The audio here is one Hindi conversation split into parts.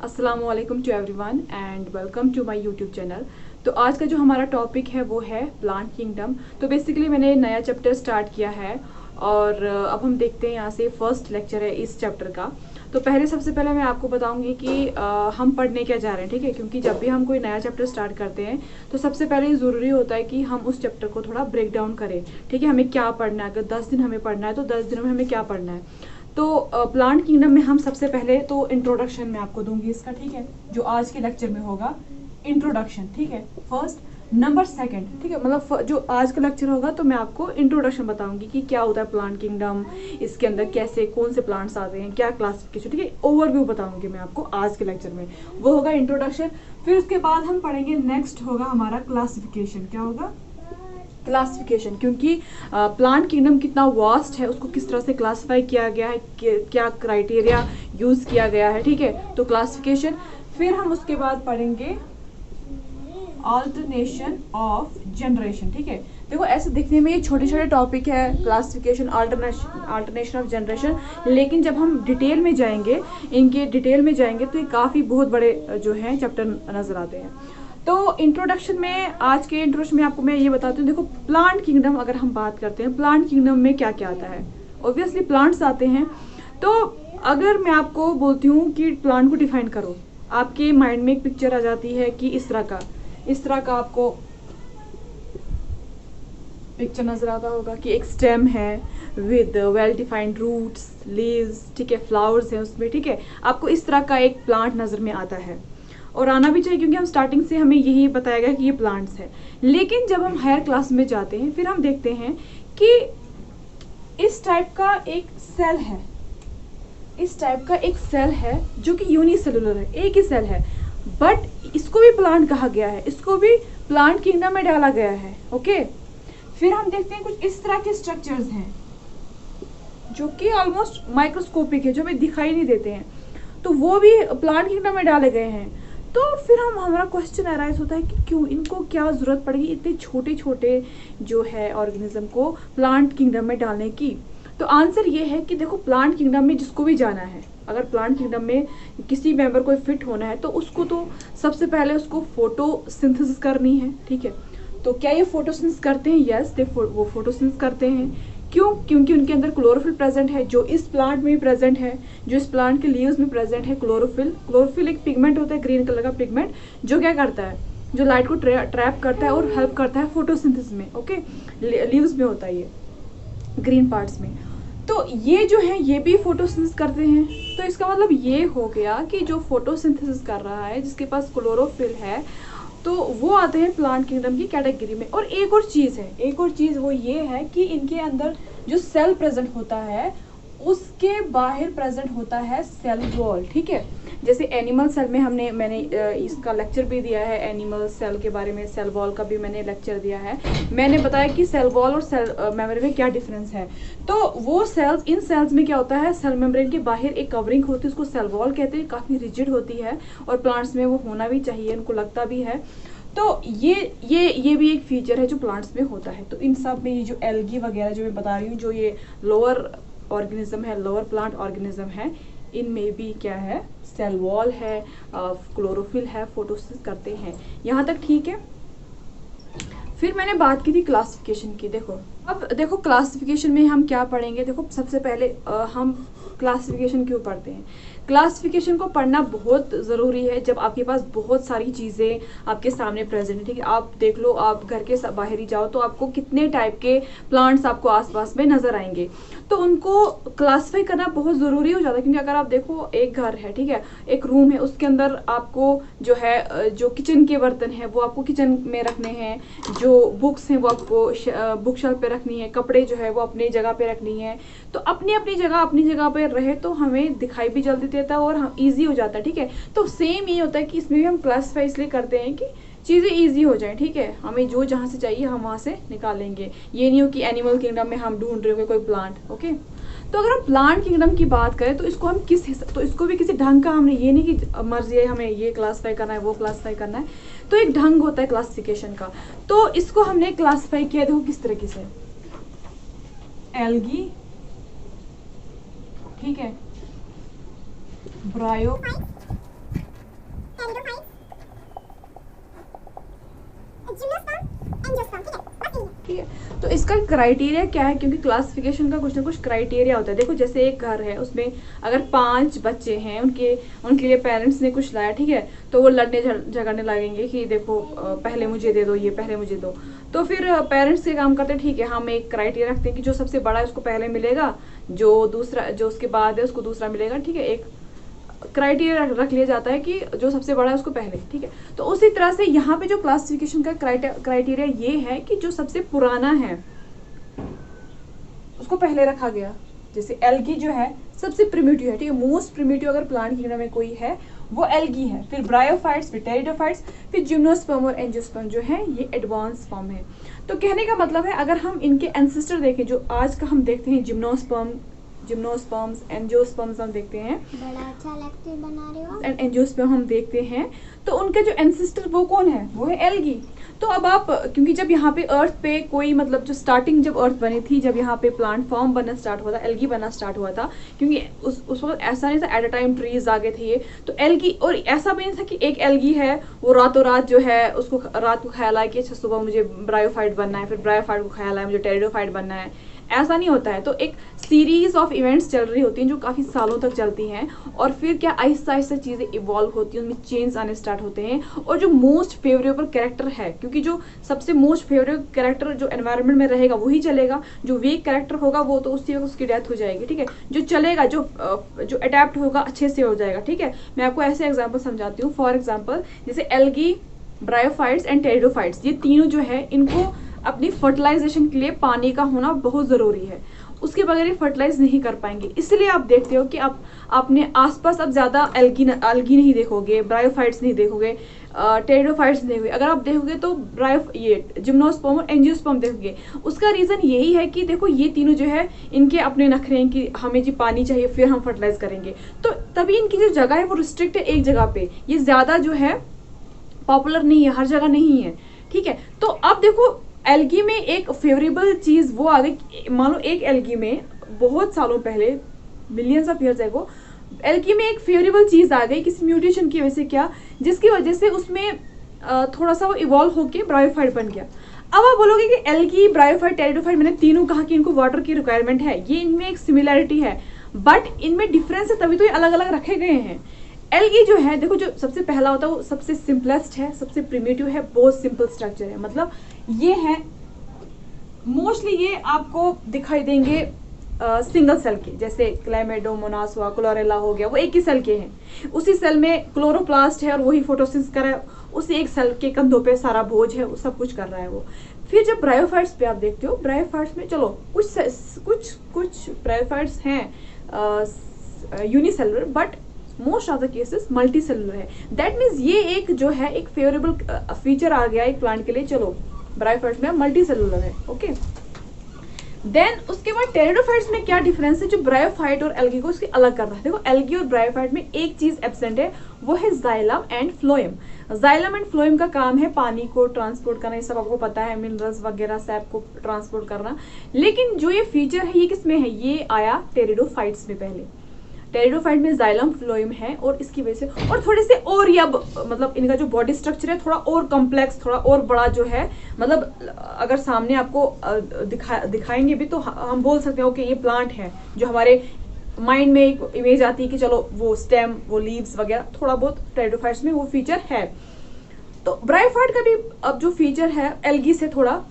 अस्सलामुअलैकुम to everyone and welcome to my YouTube channel. तो आज का जो हमारा टॉपिक है वो है प्लांट किंगडम। तो बेसिकली मैंने नया चैप्टर स्टार्ट किया है और अब हम देखते हैं यहाँ से फर्स्ट लेक्चर है इस चैप्टर का। तो सबसे पहले मैं आपको बताऊंगी कि हम पढ़ने क्या जा रहे हैं, ठीक है। क्योंकि जब भी हम कोई नया चैप्टर स्टार्ट करते हैं तो सबसे पहले ज़रूरी होता है कि हम उस चैप्टर को थोड़ा ब्रेक डाउन करें, ठीक है। हमें क्या पढ़ना है, अगर 10 दिन हमें पढ़ना है तो 10 दिनों में हमें क्या पढ़ना है। तो प्लांट किंगडम में हम सबसे पहले तो इंट्रोडक्शन में आपको दूंगी इसका, ठीक है, जो आज के लेक्चर में होगा इंट्रोडक्शन, ठीक है। फर्स्ट नंबर सेकंड, ठीक है, मतलब जो आज का लेक्चर होगा तो मैं आपको इंट्रोडक्शन बताऊंगी कि क्या होता है प्लांट किंगडम, इसके अंदर कैसे कौन से प्लांट्स आते हैं, क्या क्लासिफिकेशन, ठीक है, ओवरव्यू बताऊंगी मैं आपको आज के लेक्चर में। वो होगा इंट्रोडक्शन। फिर उसके बाद हम पढ़ेंगे, नेक्स्ट होगा हमारा क्लासिफिकेशन। क्या होगा? क्लासिफिकेशन। क्योंकि प्लांट किंगडम कितना वास्ट है, उसको किस तरह से क्लासिफाई किया गया है, क्या क्राइटेरिया यूज किया गया है, ठीक है। तो क्लासिफिकेशन। फिर हम उसके बाद पढ़ेंगे ऑल्टरनेशन ऑफ जनरेशन, ठीक है। देखो ऐसे दिखने में ये छोटे छोटे टॉपिक है, क्लासिफिकेशन, ऑल्टरनेशन ऑफ जनरेशन, लेकिन जब हम डिटेल में जाएंगे, इनके डिटेल में जाएंगे तो ये काफ़ी बहुत बड़े जो हैं चैप्टर नजर आते हैं। तो इंट्रोडक्शन में, आज के इंट्रोडक्शन में आपको मैं ये बताती हूँ। देखो प्लांट किंगडम अगर हम बात करते हैं, प्लांट किंगडम में क्या क्या आता है, ऑब्वियसली प्लांट्स आते हैं। तो अगर मैं आपको बोलती हूँ कि प्लांट को डिफाइन करो, आपके माइंड में एक पिक्चर आ जाती है कि इस तरह का आपको पिक्चर नजर आता होगा कि एक स्टेम है with well defined roots, leaves, ठीक है, फ्लावर्स हैं उसमें, ठीक है। आपको इस तरह का एक प्लांट नजर में आता है और आना भी चाहिए, क्योंकि हम स्टार्टिंग से हमें यही बताया गया कि ये प्लांट्स है। लेकिन जब हम हायर क्लास में जाते हैं फिर हम देखते हैं कि इस टाइप का एक सेल है, जो कि यूनिसेलुलर है, एक ही सेल है, बट इसको भी प्लांट कहा गया है, इसको भी प्लांट किंगडम में डाला गया है, ओके। फिर हम देखते हैं कुछ इस तरह के स्ट्रक्चर्स हैं जो कि ऑलमोस्ट माइक्रोस्कोपिक है, जो हमें दिखाई नहीं देते हैं, तो वो भी प्लांट किंगडम में डाले गए हैं। तो फिर हमारा क्वेश्चन अराइज होता है कि क्यों, इनको क्या जरूरत पड़ेगी इतने छोटे छोटे जो है ऑर्गेनिज्म को प्लांट किंगडम में डालने की। तो आंसर ये है कि देखो प्लांट किंगडम में जिसको भी जाना है, अगर प्लांट किंगडम में किसी मेंबर को फिट होना है तो उसको तो सबसे पहले उसको फोटोसिंथेसिस करनी है, ठीक है। तो क्या ये फोटोसिंथेसिस करते हैं? यस, वो फोटोसिंथेसिस करते हैं। क्यों? क्योंकि उनके अंदर क्लोरोफिल प्रेजेंट है, जो इस प्लांट में भी प्रेजेंट है, जो इस प्लांट के लीव्स में प्रेजेंट है। क्लोरोफिल एक पिगमेंट होता है, ग्रीन कलर का पिगमेंट, जो क्या करता है, जो लाइट को ट्रैप करता है और हेल्प करता है फोटोसिंथेसिस में, ओके। लीव्स में होता है ये, ग्रीन पार्ट्स में। तो ये जो है ये भी फोटोसिंथेसिस करते हैं। तो इसका मतलब ये हो गया कि जो फोटोसिंथेसिस कर रहा है, जिसके पास क्लोरोफिल है, तो वो आते हैं प्लांट किंगडम की कैटेगरी में। और एक और चीज़ वो ये है कि इनके अंदर जो सेल प्रेजेंट होता है उसके बाहर प्रेजेंट होता है सेल वॉल, ठीक है। जैसे एनिमल सेल में मैंने इसका लेक्चर भी दिया है, एनिमल सेल के बारे में, सेल वॉल का भी मैंने लेक्चर दिया है। मैंने बताया कि सेल वॉल और सेल मेम्ब्रेन में क्या डिफरेंस है। तो वो सेल्स, इन सेल्स में क्या होता है, सेल मेम्ब्रेन के बाहर एक कवरिंग होती है, उसको सेल वॉल कहते हैं, काफ़ी रिजिड होती है और प्लांट्स में वो होना भी चाहिए, उनको लगता भी है। तो ये भी एक फीचर है जो प्लांट्स में होता है। तो इन सब में ये जो एल्गी वगैरह जो मैं बता रही हूँ, जो ये लोअर ऑर्गेनिज्म है, लोअर प्लांट ऑर्गेनिज्म है, इनमें भी क्या है, सेल वॉल है, क्लोरोफिल है, फोटोसिंथेसिस करते हैं। यहाँ तक ठीक है। फिर मैंने बात की थी क्लासिफिकेशन की। अब देखो क्लासिफिकेशन में हम क्या पढ़ेंगे। देखो सबसे पहले हम क्लासिफिकेशन क्यों पढ़ते हैं। क्लासिफिकेशन को पढ़ना बहुत ज़रूरी है जब आपके पास बहुत सारी चीज़ें आपके सामने प्रेजेंट है, ठीक है। आप देख लो, आप घर के बाहर ही जाओ तो आपको कितने टाइप के प्लांट्स आपको आसपास में नज़र आएंगे, तो उनको क्लासिफाई करना बहुत ज़रूरी हो जाता है। क्योंकि अगर आप देखो एक घर है, ठीक है, एक रूम है, उसके अंदर आपको जो है, जो किचन के बर्तन है वो आपको किचन में रखने हैं, जो बुक्स हैं वो आपको बुक शेल्फ पे रखनी है, कपड़े जो है वो अपनी जगह पे रखनी है। तो अपनी जगह पे रहे तो हमें दिखाई भी जल्दी देता है और हम ईजी हो जाता है, ठीक है। तो सेम ये होता है कि इसमें भी हम क्लासिफाई इसलिए करते हैं कि चीज़ें ईजी हो जाए, ठीक है। हमें जो जहाँ से चाहिए हम वहाँ से निकालेंगे। ये नहीं हो कि एनिमल किंगडम में हम ढूंढ रहे हो कोई प्लांट, ओके। तो अगर हम प्लांट किंगडम की बात करें तो इसको हम तो इसको भी किसी ढंग का, हमने ये नहीं कि मर्जी है हमें ये क्लासिफाई करना है, वो क्लासिफाई करना है, तो एक ढंग होता है क्लासिफिकेशन का। तो इसको हमने क्लासिफाई किया, देखो किस तरीके से, एल्गी, ठीक है, ब्रायो, इसका क्राइटेरिया क्या है, क्योंकि क्लासिफिकेशन का कुछ ना कुछ क्राइटेरिया होता है। देखो जैसे एक घर है, उसमें अगर 5 बच्चे हैं, उनके लिए पेरेंट्स ने कुछ लाया, ठीक है, तो वो लड़ने झगड़ने लगेंगे कि देखो पहले मुझे दे दो, ये पहले मुझे दो। तो फिर पेरेंट्स के काम करते हैं, ठीक है हम एक क्राइटेरिया रखते हैं कि जो सबसे बड़ा है उसको पहले मिलेगा, जो उसके बाद है उसको दूसरा मिलेगा, ठीक है। एक क्राइटेरिया रख लिया जाता है कि जो सबसे बड़ा है उसको पहले, ठीक है। तो उसी तरह से यहाँ पे जो क्लासिफिकेशन का क्राइटेरिया ये है कि जो सबसे पुराना है उसको पहले रखा गया। जैसे एल्गी जो है सबसे प्रिमिटिव है, ठीक है, मोस्ट प्रिमिटिव अगर प्लांट किंगडम में कोई है वो एल्गी है, फिर ब्रायोफाइट्स, फिर टेरिडोफाइट्स, फिर जिम्नोस्पर्म और एंजियोस्पर्म जो है ये एडवांस फॉर्म है। तो कहने का मतलब है अगर हम इनके एंसेस्टर देखें, जो आज का हम देखते हैं जिम्नोस्पर्म्स, एंजियोस्पर्म्स हम देखते हैं, बड़ा अच्छा लेक्चर बना रहे हो, एंड एंजियोस्पर्म हम देखते हैं, तो उनके जो एंसेस्टर वो कौन है, वो है एल्गी। तो अब आप, क्योंकि जब यहाँ पे अर्थ पे कोई मतलब जो स्टार्टिंग जब अर्थ बनी थी, जब यहाँ पे प्लांट फॉर्म बनना स्टार्ट हुआ था, एल्गी बनना स्टार्ट हुआ था, क्योंकि उस वक्त ऐसा नहीं था एट अ टाइम ट्रीज आ गए थे ये, तो एल्गी, और ऐसा भी नहीं था कि एक एल्गी है वो रातों रात जो है उसको रात को ख्याल आया कि अच्छा सुबह मुझे ब्रायोफाइट बनना है, फिर ब्रायोफाइट को ख्याल आया मुझे टेरिडोफाइट बनना है, ऐसा नहीं होता है। तो एक सीरीज ऑफ इवेंट्स चल रही होती हैं जो काफ़ी सालों तक चलती हैं, और फिर क्या आहिस्ता आहिस्ता चीज़ें इवॉल्व होती हैं, उनमें चेंज आने स्टार्ट होते हैं। और जो मोस्ट फेवरेबल कैरेक्टर है, क्योंकि जो सबसे मोस्ट फेवरेबल कैरेक्टर जो एनवायरनमेंट में रहेगा वही चलेगा, जो वीक कैरेक्टर होगा वो तो उसी वक्त उसकी डेथ हो जाएगी, ठीक है। जो चलेगा, जो अडेप्ट होगा अच्छे से हो जाएगा, ठीक है। मैं आपको ऐसे एग्जाम्पल समझाती हूँ। फॉर एग्जाम्पल जैसे एल्गी, ब्रायोफाइट्स एंड टेरिडोफाइट्स, ये तीनों जो है इनको अपनी फर्टिलाइजेशन के लिए पानी का होना बहुत ज़रूरी है, उसके बगैर ये फर्टिलाइज नहीं कर पाएंगे। इसलिए आप देखते हो कि आपने आसपास अब ज़्यादा एल्गी नहीं देखोगे, ब्रायोफाइट्स नहीं देखोगे, टेरिडोफाइट्स नहीं देखोगे। अगर आप देखोगे तो ये जिम्नोस्पर्म और एंजियोस्पर्म देखोगे। उसका रीज़न यही है कि देखो ये तीनों जो है इनके अपने नखरे हैं कि हमें जी पानी चाहिए फिर हम फर्टिलाइज करेंगे, तो तभी इनकी जो जगह है वो रिस्ट्रिक्ट है एक जगह पे, ये ज़्यादा जो है पॉपुलर नहीं है, हर जगह नहीं है, ठीक है। तो अब देखो एल्गी में एक फेवरेबल चीज वो आ गई, मानो एक एल्गी में बहुत सालों पहले, millions of years ago, algae में एक फेवरेबल चीज आ गई किसी म्यूटेशन की वजह से, क्या, जिसकी वजह से उसमें थोड़ा सा वो इवॉल्व होके ब्रायोफाइट बन गया। अब आप बोलोगे कि एल्गी, ब्रायोफाइट, टेरिडोफाइट, मैंने तीनों कहा कि इनको वाटर की रिक्वायरमेंट है, ये इनमें एक सिमिलैरिटी है, बट इनमें डिफरेंस है, तभी तो ये अलग अलग रखे गए हैं। एल्गी जो है देखो, जो सबसे पहला होता है वो सबसे सिंपलेस्ट है, सबसे प्रिमिटिव है, बहुत सिंपल स्ट्रक्चर है, मतलब ये है मोस्टली ये आपको दिखाई देंगे सिंगल सेल के, जैसे क्लाइमेडोमोनास हुआ, क्लोरेला हो गया, वो एक ही सेल के हैं, उसी सेल में क्लोरोप्लास्ट है और वही फोटोसिंथेसिस कर रहा है, उसी एक सेल के कंधों पे सारा बोझ है, वो सब कुछ कर रहा है वो। फिर जब ब्रायोफाइट्स पे आप देखते हो, ब्रायोफाइट्स में चलो कुछ ब्रायोफाइट्स हैं unicellular, but most of the cases multi cellular है। दैट मीन्स ये एक जो है एक फेवरेबल फीचर आ गया एक प्लांट के लिए, चलो ब्रायोफाइट्स में मल्टी सेलुलर है, ओके। देन उसके बाद टेरिडोफाइट्स में क्या डिफरेंस है जो ब्रायोफाइट और एल्गी को उसके अलग कर रहा है। देखो एल्गी और ब्रायोफाइट में एक चीज एब्सेंट है, वो है xylem and phloem. Xylem and phloem का काम है पानी को ट्रांसपोर्ट करना, ये सब आपको पता है, मिनरल्स वगैरह सैप को ट्रांसपोर्ट करना। लेकिन जो ये फीचर है ये किसमें है, ये आया टेरिडोफाइट्स में पहले। टेरिडोफाइट में जाइलम फ्लोएम है और इसकी वजह से और थोड़े से और या मतलब इनका जो बॉडी स्ट्रक्चर है थोड़ा और कॉम्प्लेक्स, थोड़ा और बड़ा जो है, मतलब अगर सामने आपको दिखाएंगे भी तो हम बोल सकते हैं कि ये प्लांट है, जो हमारे माइंड में एक इमेज आती है कि चलो वो स्टेम, वो लीव्स वगैरह, थोड़ा बहुत टेरिडोफाइट्स में वो फीचर है। तो ब्रायोफाइट का भी अब जो फीचर है एल्गी से थोड़ा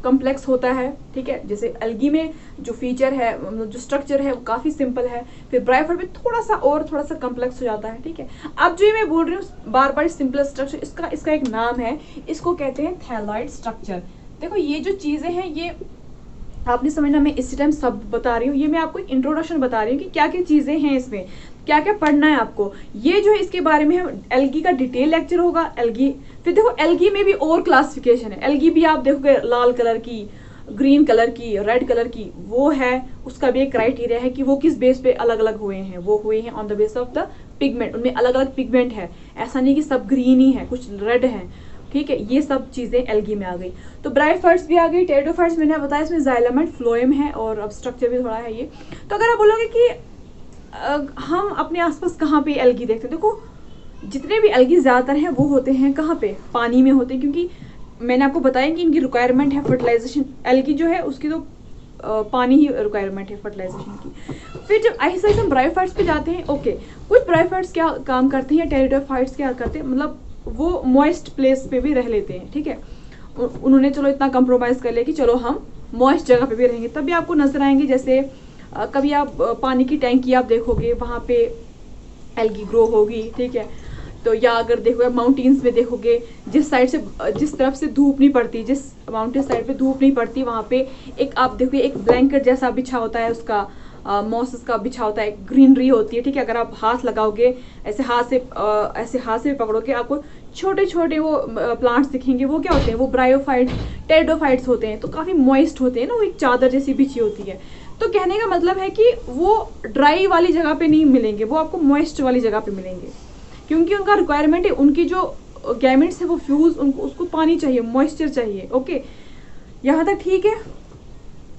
कॉम्प्लेक्स होता है, ठीक है। जैसे एल्गी में जो फीचर है, मतलब जो स्ट्रक्चर है वो काफी सिंपल है, फिर ब्रायोफाइट में थोड़ा सा कॉम्प्लेक्स हो जाता है, ठीक है। अब जो ये मैं बोल रही हूँ बार बार सिंपल स्ट्रक्चर, इसका एक नाम है, इसको कहते हैं थैलॉइड स्ट्रक्चर। देखो ये जो चीजें हैं ये आपने समझना, मैं इसी टाइम सब बता रही हूँ, ये मैं आपको इंट्रोडक्शन बता रही हूँ कि क्या क्या चीजें हैं इसमें, क्या क्या पढ़ना है आपको। ये जो है इसके बारे में हम एल्गी का डिटेल लेक्चर होगा, एल्गी। फिर देखो एल्गी में भी और क्लासिफिकेशन है, एल्गी भी आप देखोगे लाल कलर की, ग्रीन कलर की, रेड कलर की, वो है, उसका भी एक क्राइटेरिया है कि वो किस बेस पे अलग अलग हुए हैं, वो हुए हैं on the base of the pigment, उनमें अलग अलग पिगमेंट है, ऐसा नहीं कि सब ग्रीन ही है, कुछ रेड है, ठीक है। ये सब चीजें एल्गी में आ गई। तो ब्रायोफाइट्स भी आ गई, टेरिडोफाइट्स मैंने बताया इसमें जाइलम एंड फ्लोएम है और अब स्ट्रक्चर भी थोड़ा है ये। तो अगर आप बोलोगे कि हम अपने आसपास कहाँ पे एल्गी देखते हैं, देखो जितने भी एल्गी ज्यादातर हैं वो होते हैं कहाँ पे, पानी में होते हैं, क्योंकि मैंने आपको बताया कि इनकी रिक्वायरमेंट है फर्टिलाइजेशन, एल्गी जो है उसकी तो पानी ही रिक्वायरमेंट है फर्टिलाइजेशन की। फिर जब ऐसे हम ब्रायोफाइट्स पे जाते हैं, ओके, कुछ ब्रायोफाइट्स क्या काम करते हैं या टेरिडोफाइट्स क्या करते हैं, मतलब वो मॉइस्ट प्लेस पे भी रह लेते हैं, ठीक है। उन्होंने चलो इतना कंप्रोमाइज़ कर लिया कि चलो हम मॉइस्ट जगह पे भी रहेंगे, तभी आपको नजर आएंगे। जैसे कभी आप पानी की टैंकी आप देखोगे, वहाँ पे एल्गी ग्रो होगी, ठीक है। तो या अगर देखोगे माउंटेन्स में देखोगे, जिस साइड से जिस तरफ से धूप नहीं पड़ती, जिस माउंटेन साइड पे धूप नहीं पड़ती, वहाँ पे एक आप देखोगे एक ब्लैंकेट जैसा बिछा होता है, उसका मॉसेस का बिछा होता है, ग्रीनरी होती है, ठीक है। अगर आप हाथ लगाओगे ऐसे हाथ से पकड़ोगे, आपको छोटे छोटे वो प्लांट्स दिखेंगे। वो क्या होते हैं, वो ब्रायोफाइट टेरिडोफाइट्स होते हैं, तो काफ़ी मॉइस्ट होते हैं ना, वो एक चादर जैसी बिछी होती है। तो कहने का मतलब है कि वो ड्राई वाली जगह पे नहीं मिलेंगे, वो आपको मॉइस्ट वाली जगह पे मिलेंगे, क्योंकि उनका रिक्वायरमेंट है, उनकी जो गैमेट्स है वो फ्यूज, उनको उसको पानी चाहिए, मॉइस्चर चाहिए। ओके, यहाँ तक ठीक है।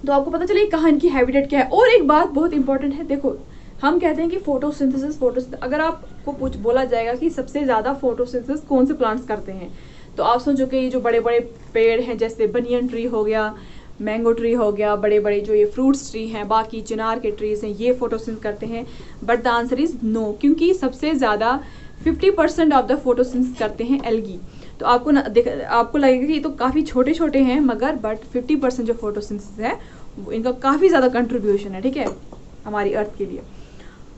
तो आपको पता चले कहाँ इनकी हैबिटेट क्या है। और एक बात बहुत इंपॉर्टेंट है, देखो हम कहते हैं कि फोटोसिंथेसिस, अगर आपको कुछ बोला जाएगा कि सबसे ज़्यादा फोटोसिंथेसिस कौन से प्लांट्स करते हैं, तो आप सोचो कि ये जो बड़े बड़े पेड़ हैं, जैसे बनियन ट्री हो गया, मैंगो ट्री हो गया, बड़े बड़े जो ये फ्रूट्स ट्री हैं, बाकी चिनार के ट्रीज हैं, ये फोटोसिंथेसिस करते हैं। But the answer is no, क्योंकि सबसे ज़्यादा 50% ऑफ द फोटोसिंथेसिस करते हैं एल्गी। तो आपको लगेगा कि ये तो काफ़ी छोटे छोटे हैं, मगर बट 50% जो फोटोसिंथेसिस है इनका काफ़ी ज़्यादा कंट्रीब्यूशन है, ठीक है, हमारी अर्थ के लिए।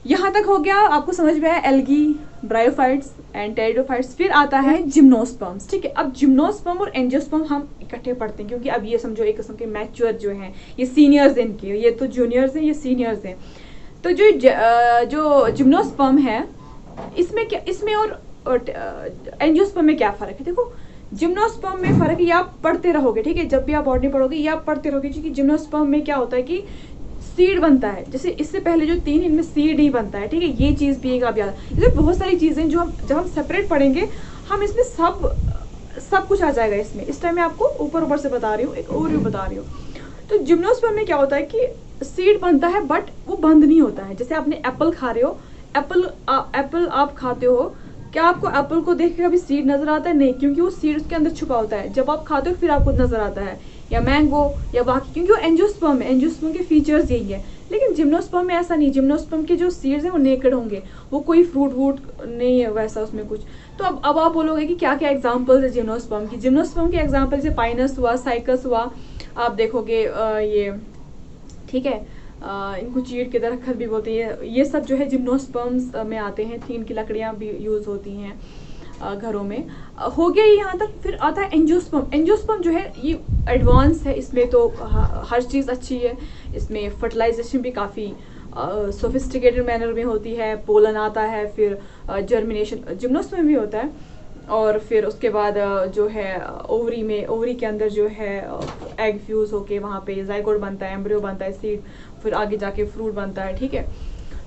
यहाँ तक हो गया, आपको समझ में आया एल्गी, ब्रायोफाइट्स एंड टेरिडोफाइट्स। फिर आता है जिम्नोस्पर्म्स, ठीक है। अब जिम्नोस्पर्म और एंजियोस्पर्म हम इकट्ठे पढ़ते हैं, क्योंकि अब ये समझो एक किस्म के मैच्योर जो हैं, ये सीनियर्स हैं इनके, ये तो जूनियर्स हैं, ये सीनियर्स हैं। तो जो जिम्नोस्पर्म है, इसमें और एंजियोस्पर्म में क्या फ़र्क है। देखो जिम्नोस्पर्म में फ़र्क है, ये आप पढ़ते रहोगे, ठीक है, जब भी आप बॉटनी पढ़ोगे ये आप पढ़ते रहोगे, क्योंकि जिम्नोस्पर्म में क्या होता है कि सीड बनता है। जैसे इससे पहले जो 3, इनमें सीड ही बनता है, ठीक है। ये चीज़ भी एक आप याद, इसमें बहुत सारी चीज़ें जो जब हम सेपरेट पढ़ेंगे, हम इसमें सब कुछ आ जाएगा इसमें। इस टाइम मैं आपको ऊपर से बता रही हूँ, एक ओवरव्यू बता रही हूँ। तो जिम्नोस्पर्म में क्या होता है कि सीड बनता है, बट वो बंद नहीं होता है। जैसे आपने एप्पल खा रहे हो, एप्पल आप खाते हो, क्या आपको एप्पल को देख के कभी सीड नजर आता है? नहीं, क्योंकि वो सीड उसके अंदर छुपा होता है। जब आप खाते हो फिर आपको नजर आता है, या मैंगो या बाकी, क्योंकि वो एंजियोस्पर्म है, एंजियोस्पर्म के फीचर्स यही है। लेकिन जिम्नोस्पर्म में ऐसा नहीं, जिम्नोस्पर्म के जो सीड्स हैं वो नेकेड होंगे, वो कोई फ्रूट वूट नहीं है वैसा उसमें कुछ। तो अब आप बोलोगे कि क्या क्या एग्जाम्पल्स है जिम्नोस्पर्म की। जिम्नोस्पर्म के एग्जाम्पल जैसे पाइनस हुआ, साइकस हुआ, आप देखोगे ये, ठीक है, इनको चीड़ के दरख्त भी बोलते हैं। ये सब जो है जिम्नोस्पर्म्स में आते हैं। थीम की लकड़ियाँ भी यूज़ होती हैं घरों में। हो गया यहाँ तक। फिर आता है एंजियोस्पर्म। एंजियोस्पर्म जो है ये एडवांस है, इसमें तो हर चीज़ अच्छी है, इसमें फर्टिलाइजेशन भी काफ़ी सोफिस्टिकेटेड मैनर में होती है, पोलन आता है, फिर जर्मिनेशन जिम्नोस्पर्म भी होता है। और फिर उसके बाद जो है ओवरी के अंदर जो है एग फ्यूज होके वहाँ पे जाइगोट बनता है, एम्ब्रियो बनता है, सीड, फिर आगे जाके फ्रूट बनता है, ठीक है।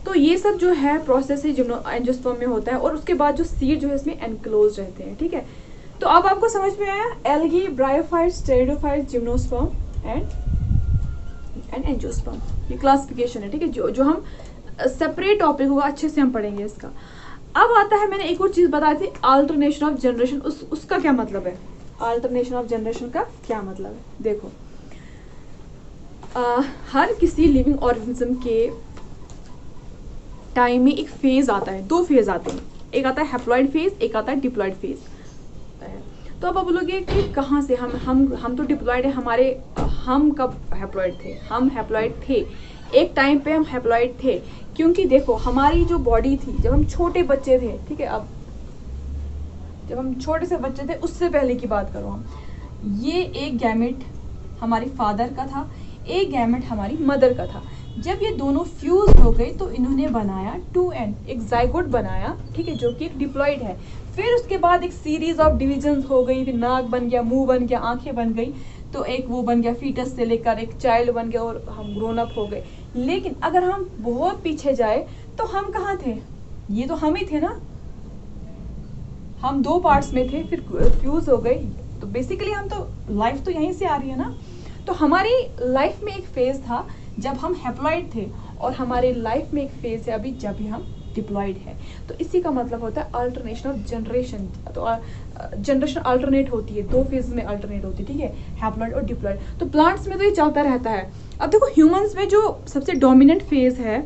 तो ये सब जो है प्रोसेस है एंजियोस्पर्म में होता है। और उसके बाद जो सीड जो है इसमें एनक्लोज रहते हैं, ठीक है। तो अब आपको समझ में आया algae, bryophytes, pteridophytes, gymnosperm and angiosperm, ये क्लासिफिकेशन है, ठीक है, जो हम सेपरेट टॉपिक होगा, अच्छे से हम पढ़ेंगे इसका। अब आता है, मैंने एक और चीज़ बताई थी, अल्टरनेशन ऑफ जनरेशन। उसका क्या मतलब है, अल्टरनेशन ऑफ जनरेशन का क्या मतलब है। देखो हर किसी लिविंग ऑर्गेनिज्म के टाइम में एक फेज आता है, 2 फेज आते हैं, एक आता है हैप्लॉइड फेज, एक आता है डिप्लॉइड फेज। तो अब आप बोलोगे कि कहाँ से हम तो डिप्लॉइड है, हम कब हैप्लॉइड थे? हम हैप्लॉइड थे, एक टाइम पे हम हैप्लॉइड थे, क्योंकि देखो हमारी जो बॉडी थी जब हम छोटे बच्चे थे, ठीक है, अब जब हम छोटे से बच्चे थे उससे पहले की बात करो हम, ये एक गैमेट हमारे फादर का था, एक गैमेट हमारी मदर का था। जब ये दोनों फ्यूज हो गए तो इन्होंने बनाया 2n, एक जाइगोट बनाया, ठीक है, जो कि एक डिप्लॉइड है। फिर उसके बाद एक सीरीज ऑफ डिविजन्स हो गई, फिर नाक बन गया, मुंह बन गया, आंखें बन गई, तो एक वो बन गया फीटस से लेकर एक चाइल्ड बन गया और हम ग्रोन अप हो गए। लेकिन अगर हम बहुत पीछे जाए तो हम कहाँ थे? ये तो हम ही थे ना, हम 2 पार्ट्स में थे, फिर फ्यूज हो गए। तो बेसिकली हम तो लाइफ तो यहीं से आ रही है ना। तो हमारी लाइफ में एक फेज था जब हम हैप्लॉइड थे, और हमारे लाइफ में एक फेज है अभी जब भी हम डिप्लॉयड है। तो इसी का मतलब होता है अल्टरनेशन ऑफ जनरेशन। तो जनरेशन अल्टरनेट होती है, 2 फेज में अल्टरनेट होती है, ठीक है, हैप्लॉइड और डिप्लॉयड। तो प्लांट्स में तो ये चलता रहता है। अब देखो ह्यूमंस में जो सबसे डोमिनेंट फेज है,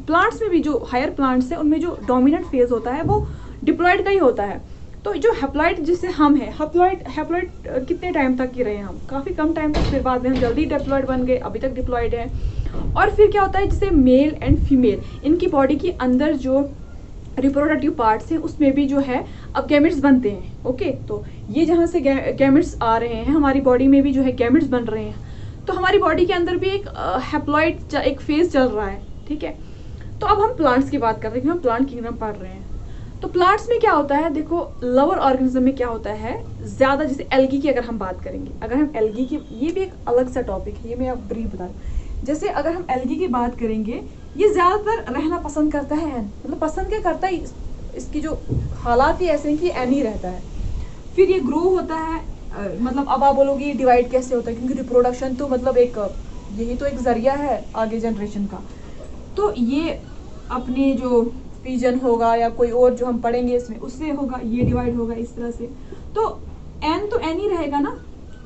प्लांट्स में भी जो हायर प्लांट्स है उनमें जो डोमिनेंट फेज होता है वो डिप्लॉयड का ही होता है। तो जो हैप्लॉइड जिससे हम हैं, हैप्लॉइड कितने टाइम तक की रहे हम, काफ़ी कम टाइम तक, फिर बाद में हम जल्दी डिप्लॉयड बन गए, अभी तक डिप्लॉयड है। और फिर क्या होता है, जैसे मेल एंड फीमेल, इनकी बॉडी के अंदर जो रिप्रोडक्टिव पार्ट्स हैं उसमें भी जो है अब गैमेट्स बनते हैं। ओके, तो ये जहाँ से गैमेट्स आ रहे हैं, हमारी बॉडी में भी जो है गैमेट्स बन रहे हैं। तो हमारी बॉडी के अंदर भी एक हैप्लॉइड एक फेज चल रहा है, ठीक है। तो अब हम प्लांट्स की बात कर रहे हैं, हम प्लांट किंगडम पढ़ रहे हैं। तो प्लांट्स में क्या होता है, देखो लोअर ऑर्गेनिज्म में क्या होता है ज्यादा, जैसे एल्गी की अगर हम बात करेंगे, अगर हम एल्गी की, ये भी एक अलग सा टॉपिक है, ये मैं आपको ब्रीफ बता दूं। जैसे अगर हम एल्गी की बात करेंगे, ये ज्यादातर रहना पसंद करता है, मतलब पसंद क्या करता है, इसकी जो हालात ही ऐसे हैं कि एन ही रहता है। फिर ये ग्रो होता है, मतलब अब आप बोलोगे ये डिवाइड कैसे होता है, क्योंकि रिप्रोडक्शन तो मतलब एक यही तो एक जरिया है आगे जनरेशन का। तो ये अपने जो पीजन होगा या कोई और जो हम पढ़ेंगे इसमें, उससे होगा, ये डिवाइड होगा इस तरह से। तो एन ही रहेगा ना,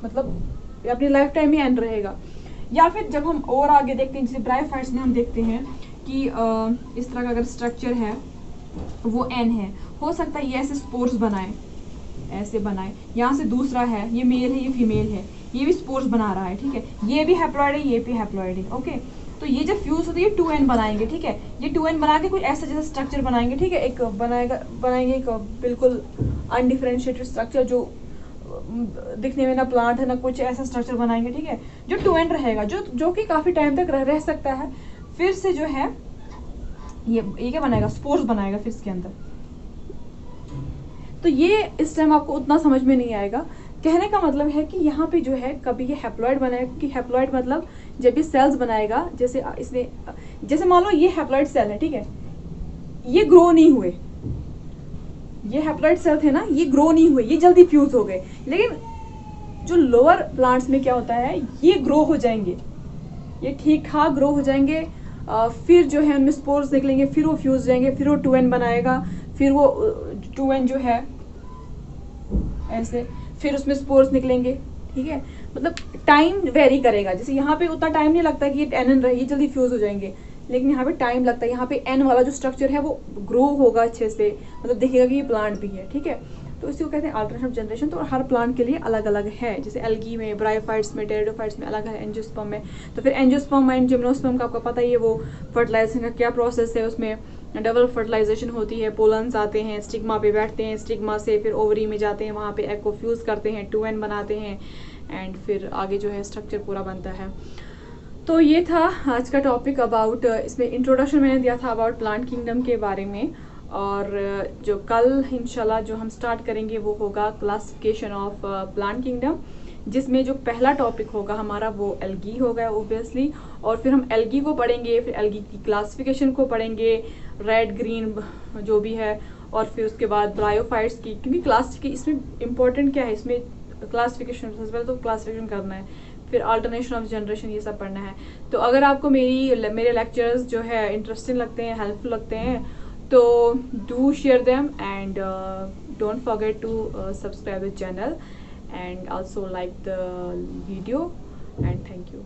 मतलब अपनी लाइफ टाइम ही एन रहेगा। या फिर जब हम और आगे देखते हैं, जैसे ब्रायोफाइट्स में हम देखते हैं कि इस तरह का अगर स्ट्रक्चर है वो एन है, हो सकता है ये ऐसे स्पोर्स बनाए, ऐसे बनाए, यहाँ से दूसरा है, ये मेल है, ये फीमेल है, ये भी स्पोर्स बना रहा है, ठीक है, ये भी हैप्लॉइड है, ये भी हैप्लॉइड है। ओके, तो ये जब फ्यूज होती है 2n बनाएंगे, ठीक है, ये 2n बना के कोई ऐसा जैसा स्ट्रक्चर बनाएंगे, ठीक है, एक बनाएंगे एक बिल्कुल अनडिफरेंशिएटेड स्ट्रक्चर जो दिखने में ना प्लांट है ना कुछ, ऐसा स्ट्रक्चर बनाएंगे, ठीक है, जो 2n रहेगा, जो कि काफी टाइम तक रह सकता है। फिर से जो है ये क्या बनाएगा, स्पोर्स बनाएगा फिर इसके अंदर। तो ये इस टाइम आपको उतना समझ में नहीं आएगा। कहने का मतलब है कि यहाँ पे जो है कभी ये हैप्लॉइड बनाएगा, क्योंकि हैप्लॉइड मतलब जब ये सेल्स बनाएगा, जैसे इसने, जैसे मान लो ये हैप्लॉइड सेल है, ठीक है, ये ग्रो नहीं हुए, ये हैप्लॉइड सेल थे ना, ये ग्रो नहीं हुए, ये जल्दी फ्यूज हो गए। लेकिन जो लोअर प्लांट्स में क्या होता है, ये ग्रो हो जाएंगे, ये ठीक ठाक ग्रो हो जाएंगे, फिर जो है उनमें स्पोर्स निकलेंगे, फिर वो फ्यूज जाएंगे, फिर वो 2n बनाएगा, फिर वो 2n जो है ऐसे, फिर उसमें स्पोर्स निकलेंगे, ठीक है। मतलब टाइम वेरी करेगा, जैसे यहाँ पे उतना टाइम नहीं लगता कि ये एन रहे, ये जल्दी फ्यूज हो जाएंगे, लेकिन यहाँ पे टाइम लगता है। यहाँ पे एन वाला जो स्ट्रक्चर है वो ग्रो होगा अच्छे से, मतलब दिखेगा कि ये प्लांट भी है, ठीक है। तो इसी को कहते हैं अल्टरनेशन ऑफ जनरेशन। तो हर प्लांट के लिए अलग अलग है, जैसे एल्गी में, ब्रायोफाइट्स में, टेरिडोफाइट्स में अलग है, एंजियोस्पर्म में। तो फिर एंजियोस्पर्म एंड जिम्नोस्पर्म का आपको पता ही है वो फर्टिलाइजेशन का क्या प्रोसेस है, उसमें डबल फर्टिलाइजेशन होती है, पोलन्स आते हैं, स्टिग्मा पे बैठते हैं, स्टिग्मा से फिर ओवरी में जाते हैं, वहाँ पे एग को फ्यूज करते हैं, 2n बनाते हैं, एंड फिर आगे जो है स्ट्रक्चर पूरा बनता है। तो ये था आज का टॉपिक अबाउट, इसमें इंट्रोडक्शन मैंने दिया था अबाउट प्लांट किंगडम के बारे में। और जो कल इंशाल्लाह जो हम स्टार्ट करेंगे वो होगा क्लासिफिकेशन ऑफ प्लांट किंगडम, जिसमें जो पहला टॉपिक होगा हमारा वो एल्गी होगा ओब्वियसली। और फिर हम एल्गी को पढ़ेंगे, फिर एल्गी की क्लासिफिकेशन को पढ़ेंगे, रेड ग्रीन जो भी है, और फिर उसके बाद ब्रायोफाइट्स की, क्योंकि क्लास की इसमें इंपॉर्टेंट क्या है, इसमें क्लासिफिकेशन, सबसे पहले तो क्लासिफिकेशन करना है, फिर अल्टरनेशन ऑफ जनरेशन, ये सब पढ़ना है। तो अगर आपको मेरे लेक्चर्स जो है इंटरेस्टिंग लगते हैं, हेल्पफुल लगते हैं, तो do share them and don't forget to subscribe the channel and also like the video, and thank you.